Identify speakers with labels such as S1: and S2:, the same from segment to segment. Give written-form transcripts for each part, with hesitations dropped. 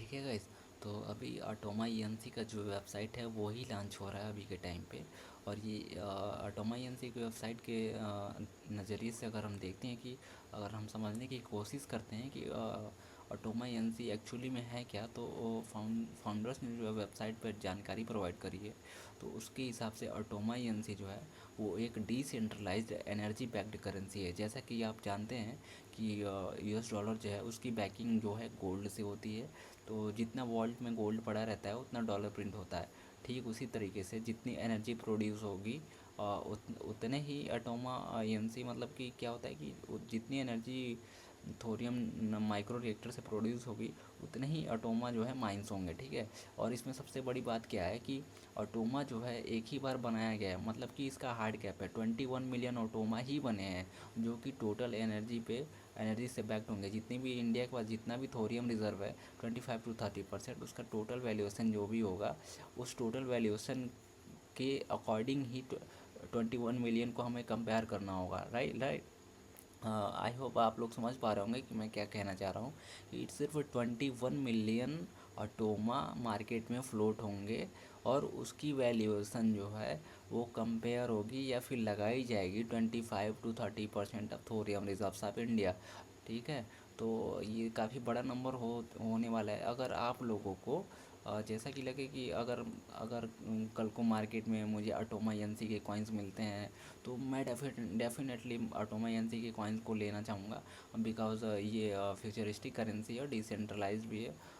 S1: ठीक है गाइस। तो अभी अटोमा ईएनसी का जो वेबसाइट है वो ही लॉन्च हो रहा है अभी के टाइम पे। और ये अटोमा ईएनसी की वेबसाइट के नज़रिए से अगर हम देखते हैं कि अगर हम समझने की कोशिश करते हैं कि अटोमा ईएनसी एक्चुअली में है क्या, तो फाउंडर्स ने जो वेबसाइट पर जानकारी प्रोवाइड करी है, तो उसके हिसाब से अटोमा ईएनसी जो है वो एक डिसेंट्रलाइज्ड एनर्जी बैक्ड करेंसी है। जैसा कि आप जानते हैं कि यूएस डॉलर जो है उसकी बैकिंग जो है गोल्ड से होती है। तो जितना वॉल्ट में गोल्ड पड़ा रहता है उतना डॉलर प्रिंट होता है। ठीक उसी तरीके से जितनी एनर्जी प्रोड्यूस होगी उतने ही अटोमा ईएनसी, मतलब कि क्या होता है कि जितनी एनर्जी थोरियम माइक्रो रिएक्टर से प्रोड्यूस होगी उतने ही अटोमा जो है माइंस होंगे। ठीक है। और इसमें सबसे बड़ी बात क्या है कि अटोमा जो है एक ही बार बनाया गया है, मतलब कि इसका हार्ड कैप है 21 मिलियन अटोमा ही बने हैं, जो कि टोटल एनर्जी से बैक्ड होंगे। जितनी भी इंडिया के पास जितना भी थोरियम रिजर्व है 25 to 30%, उसका टोटल वैल्यूएशन जो भी होगा उस टोटल वैल्यूएशन के अकॉर्डिंग ही 21 मिलियन को हमें कंपेयर करना होगा। Right right. आई होप आप लोग समझ पा रहे होंगे कि मैं क्या कहना चाह रहा हूँ कि इट्स सिर्फ 21 मिलियन अटोमा मार्केट में फ्लोट होंगे, और उसकी वैल्यूएशन जो है वो कंपेयर होगी या फिर लगाई जाएगी 25 to 30% of thorium reserves of India. ठीक है। तो ये काफ़ी बड़ा नंबर होने वाला है। अगर आप लोगों को जैसा कि लगे कि अगर अगर कल को मार्केट में मुझे अटोमा एनसी के कॉइन्स मिलते हैं, तो मैं डेफिनेटली अटोमा एनसी के कॉइन्स को लेना चाहूँगा, बिकॉज़ ये फ्यूचरिस्टिक करेंसी है और डिसेंट्रलाइज भी है।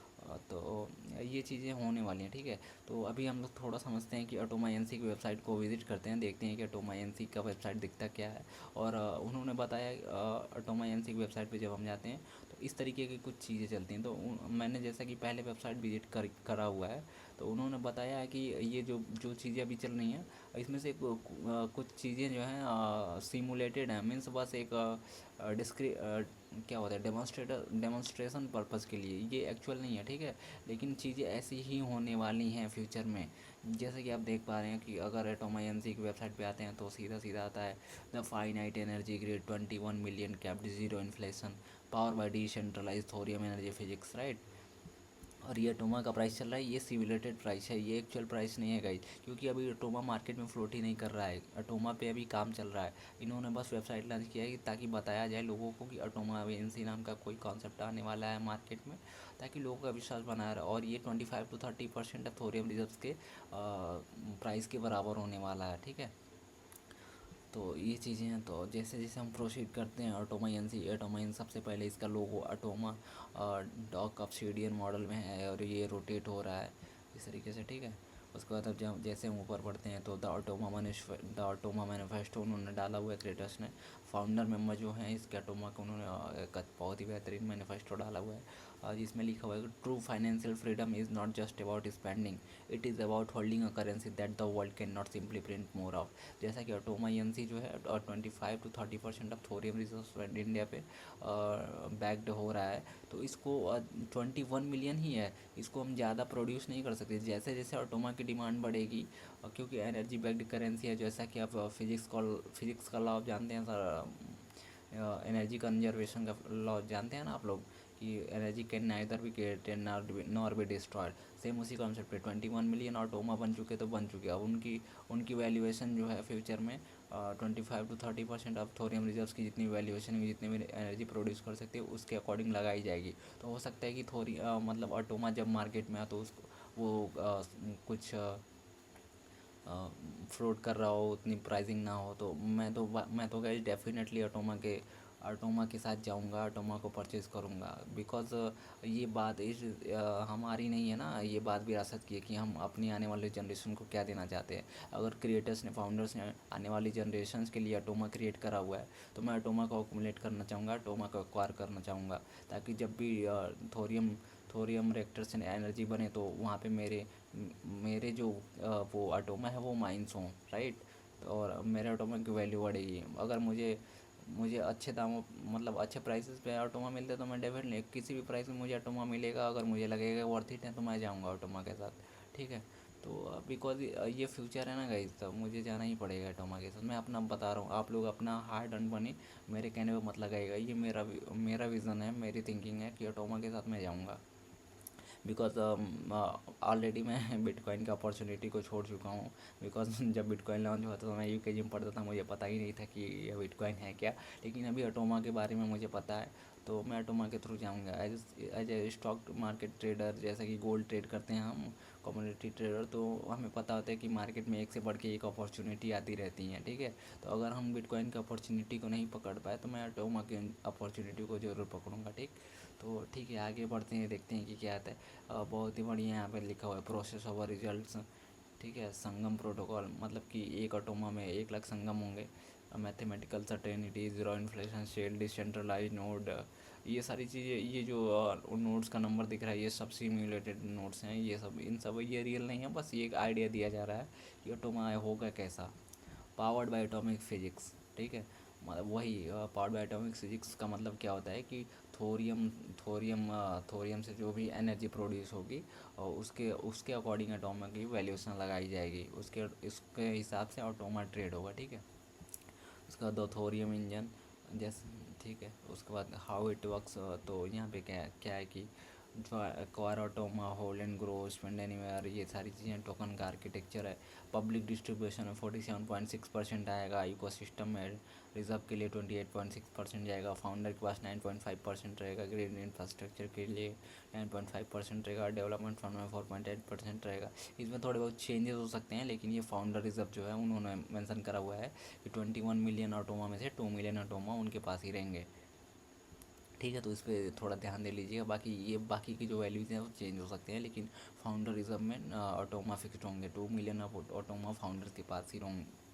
S1: तो ये चीज़ें होने वाली हैं। ठीक है। तो अभी हम लोग थोड़ा समझते हैं कि अटोमा एनसी की वेबसाइट को विज़िट करते हैं, देखते हैं कि अटोमा एनसी का वेबसाइट दिखता क्या है। और उन्होंने बताया अटोमा एनसी की वेबसाइट पे जब हम जाते हैं तो इस तरीके की कुछ चीज़ें चलती हैं। तो मैंने जैसा कि पहले वेबसाइट विज़िट करा हुआ है, तो उन्होंने बताया है कि ये जो जो चीज़ें अभी चल रही हैं इसमें से कुछ चीज़ें जो हैं सिमुलेटेड हैं, मीन्स बस एक डिस्क्रि क्या होता है डेमोन्स्ट्रेशन पर्पज़ के लिए, ये एक्चुअल नहीं है। ठीक है। लेकिन चीज़ें ऐसी ही होने वाली हैं फ्यूचर में। जैसे कि आप देख पा रहे हैं कि अगर एटोमा एनर्जी की वेबसाइट पे आते हैं तो सीधा सीधा आता है the finite energy grid 21 million capped zero inflation power by decentralize thorium energy physics. Right. और ये अटोमा का प्राइस चल रहा है, ये सिमुलेटेड प्राइस है, ये एक्चुअल प्राइस नहीं है गाइज, क्योंकि अभी अटोमा मार्केट में फ्लोट ही नहीं कर रहा है। अटोमा पे अभी काम चल रहा है। इन्होंने बस वेबसाइट लॉन्च किया है ताकि बताया जाए लोगों को कि अटोमा एजेंसी नाम का कोई कॉन्सेप्ट आने वाला है मार्केट में, ताकि लोगों का विश्वास बना रहे। और ये 25 to 30% ऑफ थोरियम रिजर्व्स के प्राइस के बराबर होने वाला है। ठीक है। तो ये चीज़ें हैं। तो जैसे जैसे हम प्रोसीड करते हैं ऑटोमाइन सबसे पहले इसका लोगो अटोमा डॉक ऑब्सीडियन मॉडल में है और ये रोटेट हो रहा है इस तरीके से। ठीक है। उसके बाद अब जब जैसे हम ऊपर पढ़ते हैं तो द ऑटोमा मैनिफेस्टो उन्होंने डाला हुआ है क्रेटस ने। फाउंडर मेंबर जो हैं इसके अटोमा को उन्होंने एक बहुत ही बेहतरीन मैनिफेस्टो डाला हुआ है, जिसमें लिखा हुआ है कि true financial freedom is not just about spending, it is about holding a currency that the world can not simply print more of. जैसा कि ऑटोमा ईएनसी जो है और 25 to 30% of thorium reserve India पे बैक्ड हो रहा है, तो इसको 21 मिलियन ही है, इसको हम ज़्यादा प्रोड्यूस नहीं कर सकते। जैसे जैसे ऑटोमा की डिमांड बढ़ेगी, क्योंकि एनर्जी बैक्ड करेंसी है, जैसा कि आप फिजिक्स का लॉ आप जानते हैं सर, एनर्जी कंजर्वेशन का लॉ जानते हैं ना आप लोग, कि energy can neither be created nor be destroyed. Same उसी कॉन्सेप्ट पे 21 मिलियन ऑटोमा बन चुके तो बन चुके, अब उनकी उनकी वैल्यूएशन जो है फ्यूचर में 25 to 30% ऑफ थोरियम रिजर्व्स की जितनी वैल्यूएशन होगी, जितनी भी एनर्जी प्रोड्यूस कर सकती है उसके अकॉर्डिंग लगाई जाएगी। तो हो सकता है कि मतलब ऑटोमा जब मार्केट में आ तो उसको वो कुछ फ्लोट कर रहा हो, उतनी प्राइसिंग ना हो, तो मैं तो गाइस डेफिनेटली अटोमा के साथ जाऊंगा, अटोमा को परचेज़ करूंगा। बिकॉज़ ये बात हमारी नहीं है ना, ये बात विरासत की है कि हम अपनी आने वाली जनरेशन को क्या देना चाहते हैं। अगर क्रिएटर्स ने फाउंडर्स ने आने वाली जनरेशन के लिए अटोमा क्रिएट करा हुआ है, तो मैं अटोमा को अकोमुलेट करना चाहूँगा, अटोमा को एक्वायर करना चाहूँगा, ताकि जब भी थोरियम थोरियम रिएक्टर से एनर्जी बने तो वहाँ पे मेरे मेरे जो वो अटोमा है वो माइंस हों। राइट। तो और मेरे अटोमा की वैल्यू बढ़ेगी। अगर मुझे मुझे अच्छे दामों, मतलब अच्छे प्राइसेस पे अटोमा मिलते हैं तो मैं डेफिनेटली किसी भी प्राइस में मुझे अटोमा मिलेगा, अगर मुझे लगेगा वर्थ इट है तो मैं जाऊँगा अटोमा के साथ। ठीक है। तो बिकॉज ये फ्यूचर है ना गाइस, तो मुझे जाना ही पड़ेगा अटोमा के साथ। मैं अपना बता रहा हूँ, आप लोग अपना हार्ड अर्न बने, मेरे कहने पर मत लगाइएगा। ये मेरा विज़न है, मेरी थिंकिंग है कि अटोमा के साथ मैं जाऊँगा। बिकॉज ऑलरेडी मैं बिटकॉइन की अपॉर्चुनिटी को छोड़ चुका हूँ। बिकॉज जब बिटकॉइन लॉन्च हुआ था तो मैं यूकेजी में पढ़ता था, मुझे पता ही नहीं था कि ये बिटकॉइन है क्या। लेकिन अभी अटोमा के बारे में मुझे पता है, तो मैं अटोमा के थ्रू जाऊँगा as a stock market trader. जैसा कि गोल्ड ट्रेड करते हैं हम, कम्युनिटी ट्रेडर, तो हमें पता होता है कि मार्केट में एक से बढ़ के एक अपॉर्चुनिटी आती रहती हैं, ठीक है। तो अगर हम बिटकॉइन की अपॉर्चुनिटी को नहीं पकड़ पाए तो मैं अटोमा की अपॉर्चुनिटी को ज़रूर पकड़ूंगा, ठीक। तो ठीक है, आगे बढ़ते हैं, देखते हैं कि क्या आता है। बहुत ही बढ़िया यहाँ पे लिखा हुआ है प्रोसेस ओवर रिजल्ट्स, ठीक है। संगम प्रोटोकॉल, मतलब कि एक अटोमा में 1 लाख संगम होंगे। Mathematical certainty, zero inflation shell, decentralize node, ये सारी चीज़ें, ये जो नोड्स का नंबर दिख रहा है, ये सब सिम्युलेटेड नोड्स हैं। ये सब, इन सब, ये रियल नहीं है, बस ये एक आइडिया दिया जा रहा है कि अटोमा होगा कैसा। पावर्ड बाय एटॉमिक फिजिक्स, ठीक है। मतलब वही पावर्ड बाय एटॉमिक फिजिक्स का मतलब क्या होता है कि थोरियम थोरियम थोरियम से जो भी एनर्जी प्रोड्यूस होगी और उसके उसके अकॉर्डिंग एटोमा की वैल्यूशन लगाई जाएगी, उसके इसके हिसाब से ऑटोमा ट्रेड होगा, ठीक है। उसके बाद दो थोरियम इंजन, जैसे, ठीक है। उसके बाद हाउ इट वर्क्स, तो यहाँ पे क्या क्या है कि जो क्वाराटोमा, whole and grow, spend anywhere, ये सारी चीज़ें टोकन का आर्किटेक्चर है। पब्लिक डिस्ट्रीब्यूशन में 47.6% आएगा, इकोसिस्टम में रिजर्व के लिए 28.6% जाएगा, फाउंडर के पास 9.5% रहेगा, ग्रीन इंफ्रास्ट्रक्चर के लिए 9.5% रहेगा, डेवलपमेंट फंड में 4.8% रहेगा। इसमें थोड़े बहुत चेंजेस हो सकते हैं, लेकिन ये फाउंडर रिजर्व जो है उन्होंने मेंशन करा हुआ है कि 21 मिलियन ऑटोमा में से 2 मिलियन ऑटोमा उनके पास ही रहेंगे, ठीक है। तो इस पर थोड़ा ध्यान दे लीजिएगा। बाकी ये बाकी की जो वैल्यूज़ हैं वो चेंज हो सकते हैं, लेकिन फाउंडर रिजर्व में ऑटोमा फिक्स्ड होंगे। 2 मिलियन ऑटोमा फाउंडर्स के पास ही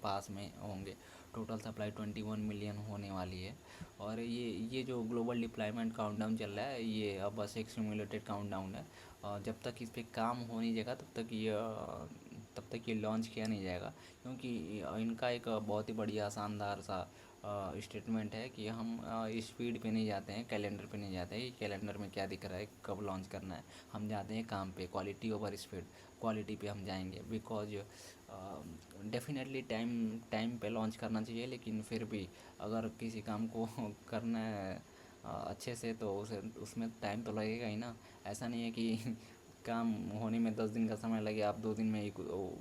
S1: पास में होंगे। टोटल सप्लाई 21 मिलियन होने वाली है। और ये जो ग्लोबल डिप्लॉयमेंट काउंटडाउन चल रहा है, ये अब बस एक सिमुलेटेड काउंटडाउन है। जब तक इस पर काम हो नहीं जाएगा तब तक ये लॉन्च किया नहीं जाएगा, क्योंकि इनका एक बहुत ही बढ़िया शानदार सा स्टेटमेंट है कि हम स्पीड पे नहीं जाते हैं, कैलेंडर पे नहीं जाते हैं कि कैलेंडर में क्या दिख रहा है, कब लॉन्च करना है। हम जाते हैं काम पे, क्वालिटी ओवर स्पीड, क्वालिटी पे हम जाएंगे। बिकॉज डेफिनेटली टाइम टाइम पे लॉन्च करना चाहिए, लेकिन फिर भी अगर किसी काम को करना है अच्छे से, तो उसे उसमें टाइम तो लगेगा ही ना। ऐसा नहीं है कि काम होने में 10 दिन का समय लगे, आप 2 दिन में ही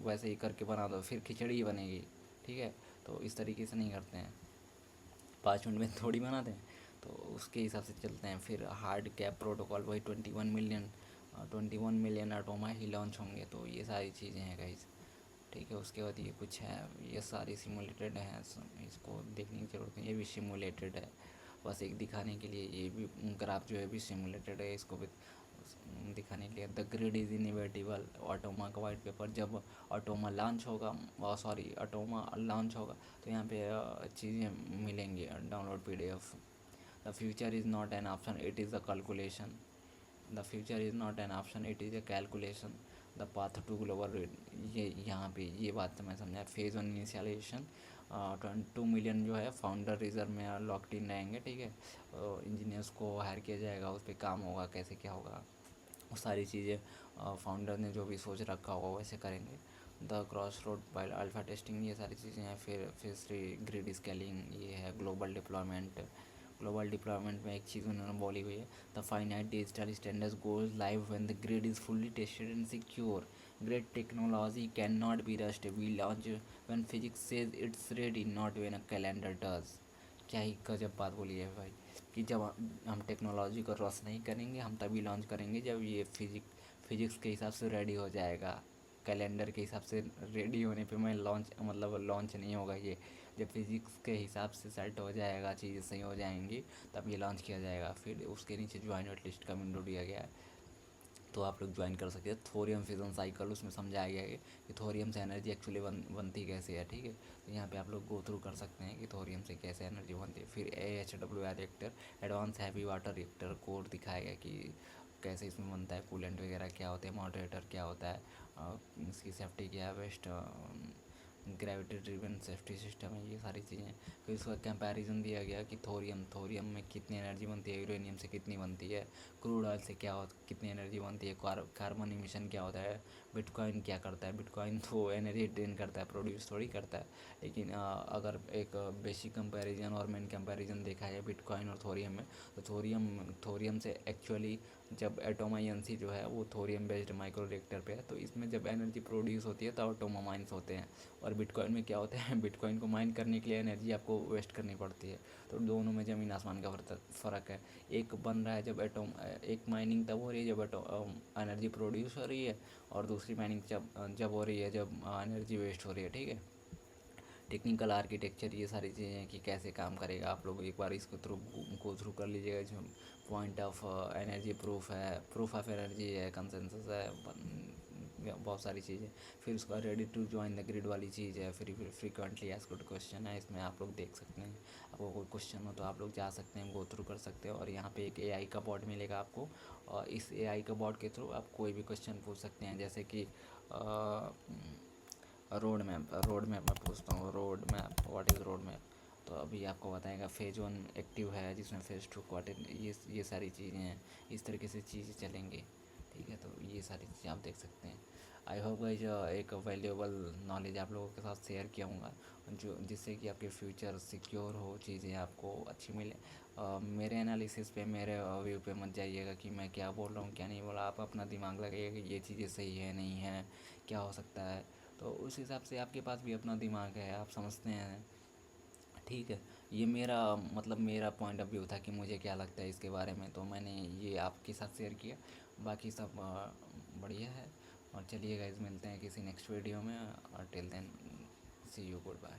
S1: वैसे ही करके बना दो, फिर खिचड़ी ही बनेगी, ठीक है। तो इस तरीके से नहीं करते हैं, 5 मिनट में थोड़ी बनाते हैं। तो उसके हिसाब से चलते हैं। फिर हार्ड कैप प्रोटोकॉल, वही 21 मिलियन एटोमा ही लॉन्च होंगे। तो ये सारी चीज़ें हैं गाइस, ठीक है। उसके बाद ये कुछ है, ये सारी सिमुलेटेड हैं, इसको देखने की ज़रूरत नहीं, ये भी सिमुलेटेड है, बस एक दिखाने के लिए। ये भी ग्राफ जो है भी सिमुलेटेड है, इसको भी दिखाने के लिए। द ग्रिड इज़ इनिवेटिबल, ऑटोमा का वाइट पेपर, जब ऑटोमा लॉन्च होगा, सॉरी ऑटोमा लॉन्च होगा तो यहाँ पे चीज़ें मिलेंगी, download PDF। The future is not an option, it is a calculation. The future is not an option, it is a calculation. The path to global rate, ये यहाँ पे ये बात तो मैं समझा। फेज़ 1 इनिशियलाइजेशन, 2 मिलियन जो है फाउंडर रिजर्व में लॉक्ड इन रहेंगे, ठीक है। इंजीनियर्स को हायर किया जाएगा, उस पर काम होगा, कैसे क्या होगा, वो सारी चीज़ें फाउंडर ने जो भी सोच रखा होगा वैसे करेंगे। The cross road by alpha testing, ये सारी चीज़ें हैं। फिर फेज 3 ग्रिड स्केलिंग, ये है ग्लोबल डिप्लॉयमेंट। ग्लोबल डिप्लॉयमेंट में एक चीज़ उन्होंने बोली हुई है, the finite digital standards goes live when the grid is fully tested and secure. Great technology can not be rust, we launch when physics says it's ready, not when a calendar does. क्या ही गजब बात बोली है भाई, कि जब हम टेक्नोलॉजी को रस नहीं करेंगे, हम तभी लॉन्च करेंगे जब ये फिजिक्स के हिसाब से रेडी हो जाएगा। कैलेंडर के हिसाब से रेडी होने पे मैं लॉन्च, मतलब लॉन्च नहीं होगा ये। जब फिजिक्स के हिसाब से सेट हो जाएगा, चीज़ें सही हो जाएंगी, तब ये लॉन्च किया जाएगा। फिर उसके नीचे ज्वाइन वेट लिस्ट का विंडो दिया गया है, तो आप लोग ज्वाइन कर सकते हैं। थोरियम फिजन साइकिल, उसमें समझाया गया है कि थोरियम से एनर्जी एक्चुअली बनती कैसे है, ठीक है। तो यहाँ पे आप लोग गो थ्रू कर सकते हैं कि थोरियम से कैसे एनर्जी बनती है। फिर AHWR reactor, advance heavy water reactor code दिखाया गया कि कैसे इसमें बनता है, कूलेंट वगैरह क्या होते हैं, मॉडरेटर क्या होता है, इसकी सेफ्टी क्या है, best gravity driven safety system है, ये सारी चीज़ें। फिर उसका कंपैरिजन दिया गया कि थोरियम में कितनी एनर्जी बनती है, यूरेनियम से कितनी बनती है, क्रूड ऑयल से क्या कितनी एनर्जी बनती है, कार्बन इमिशन क्या होता है, बिटकॉइन क्या करता है। बिटकॉइन तो एनर्जी ड्रेन करता है, प्रोड्यूस थोड़ी करता है। लेकिन अगर एक बेसिक कंपैरिजन और मेन कंपैरिजन देखा जाए बिटकॉइन और थोरियम में, तो थोरियम से एक्चुअली जब एटोमा ईएनसी जो है वो थोरियम बेस्ड माइक्रो रिएक्टर पे है, तो इसमें जब एनर्जी प्रोड्यूस होती है तो एटोमा माइंस होते हैं। और बिटकॉइन में क्या होता है, बिटकॉइन को माइन करने के लिए एनर्जी आपको वेस्ट करनी पड़ती है। तो दोनों में ज़मीन आसमान का फ़र्क है। एक बन रहा है जब एक माइनिंग तब हो रही है जब एनर्जी प्रोड्यूस हो रही है, और दूसरी माइनिंग जब जब हो रही है जब एनर्जी वेस्ट हो रही है। ठीक है। टेक्निकल आर्किटेक्चर ये सारी चीज़ें हैं कि कैसे काम करेगा, आप लोग एक बार इसको गो थ्रू कर लीजिएगा। जो पॉइंट ऑफ एनर्जी प्रूफ है, प्रूफ ऑफ एनर्जी है, कंसेंसस है, बहुत सारी चीज़ें। फिर उसका ready to join the grid वाली चीज़ है, फिर फ्रीक्वेंटली आस्क्ड क्वेश्चन है, इसमें आप लोग देख सकते हैं। आपको कोई क्वेश्चन हो तो आप लोग जा सकते हैं, गो थ्रू कर सकते हैं। और यहाँ पे एक एआई का बॉट मिलेगा आपको, और इस एआई का बॉट के थ्रू आप कोई भी क्वेश्चन पूछ सकते हैं। जैसे कि रोड मैप मैं पूछता हूँ, road map, what is road map. तो अभी आपको बताएगा फेज 1 एक्टिव है, जिसमें फेज 2 क्वार्टर, ये सारी चीज़ें हैं। इस तरीके से चीज़ें चलेंगी। ठीक है, तो ये सारी चीज़ें आप देख सकते हैं। आई होप गाइज एक वैल्यूएबल नॉलेज आप लोगों के साथ शेयर किया हूँगा, जो जिससे कि आपके फ्यूचर सिक्योर हो, चीज़ें आपको अच्छी मिले। मेरे एनालिसिस पे, मेरे व्यू पे मत जाइएगा कि मैं क्या बोल रहा हूँ क्या नहीं बोला। आप अपना दिमाग लगाइएगा कि ये चीज़ें सही है नहीं है, क्या हो सकता है। तो उस हिसाब से आपके पास भी अपना दिमाग है, आप समझते हैं। ठीक है। ये मेरा मतलब मेरा पॉइंट ऑफ व्यू था कि मुझे क्या लगता है इसके बारे में, तो मैंने ये आपके साथ शेयर किया। बाकी सब बढ़िया है। और चलिए गाइस, मिलते हैं किसी नेक्स्ट वीडियो में, और till then see you, good bye.